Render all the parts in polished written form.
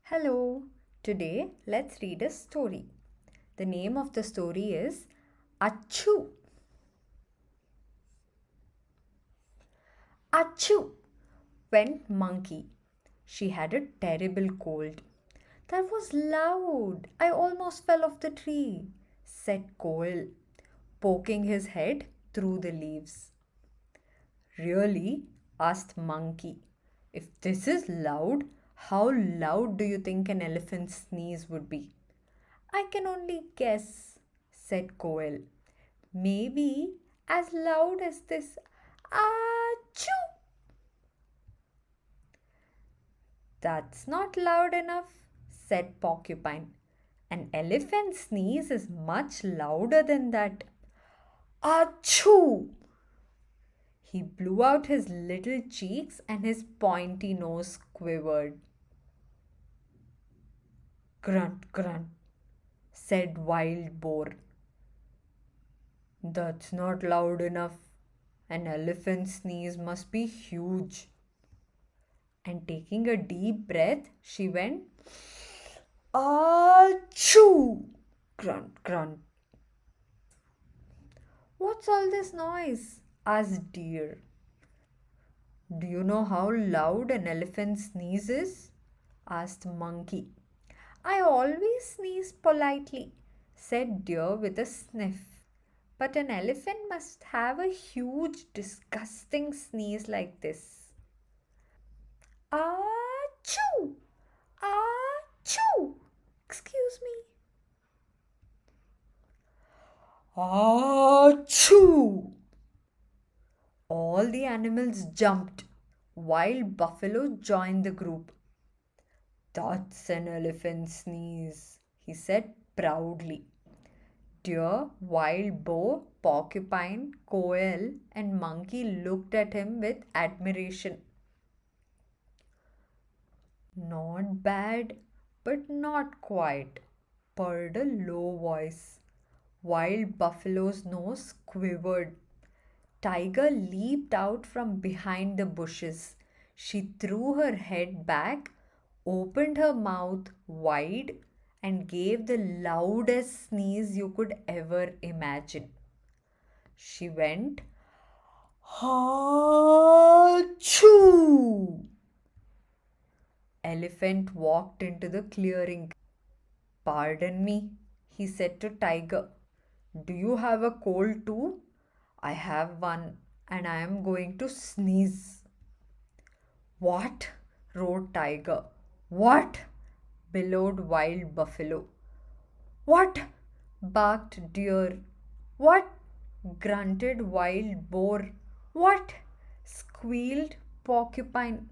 Hello, today let's read a story. The name of the story is Achoo. Achoo went monkey. She had a terrible cold. That was loud. I almost fell off the tree, said Coal, poking his head through the leaves. Really? Asked Monkey. If this is loud, how loud do you think an elephant's sneeze would be? I can only guess, said Coel. Maybe as loud as this. Achoo! That's not loud enough, said Porcupine. An elephant sneeze is much louder than that. Achoo! He blew out his little cheeks and his pointy nose quivered. Grunt, grunt, said Wild Boar. That's not loud enough. An elephant's sneeze must be huge. And taking a deep breath, she went, Achoo! Grunt, grunt. What's all this noise? Asked Deer. Do you know how loud an elephant sneeze is? Asked Monkey. I always sneeze politely, said Deer with a sniff. But an elephant must have a huge, disgusting sneeze like this. Achoo! Achoo! Excuse me. Achoo! All the animals jumped. Wild Buffalo joined the group. That's an elephant sneeze, he said proudly. Deer, Wild Boar, Porcupine, Quail, and Monkey looked at him with admiration. Not bad, but not quite, purred a low voice. Wild Buffalo's nose quivered. Tiger leaped out from behind the bushes. She threw her head back, opened her mouth wide, and gave the loudest sneeze you could ever imagine. She went, Achoo! Elephant walked into the clearing. Pardon me, he said to Tiger. Do you have a cold too? I have one and I am going to sneeze. What? Roared Tiger. What? Bellowed Wild Buffalo. What? Barked Deer. What? Grunted Wild Boar. What? Squealed Porcupine.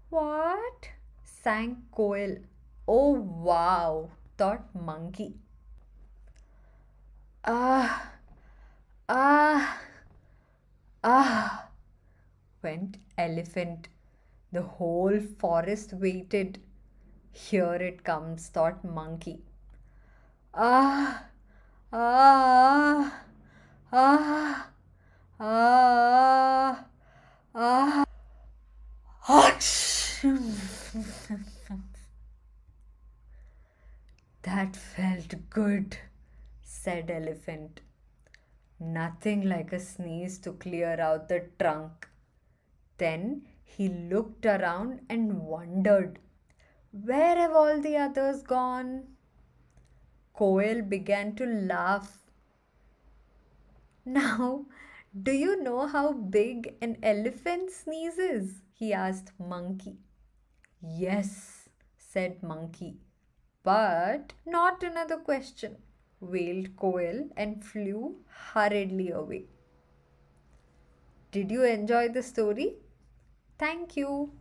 What? Sang Quail. Oh wow, thought Monkey. Ah, ah, ah, went Elephant. The whole forest waited. Here it comes, thought Monkey. Ah, ah, ah, ah, ah, Achoo! That felt good, said Elephant. Nothing like a sneeze to clear out the trunk. Then he looked around and wondered, where have all the others gone? Coel began to laugh. Now, do you know how big an elephant sneezes? He asked Monkey. Yes, said Monkey. But not another question, wailed Coel and flew hurriedly away. Did you enjoy the story? Thank you.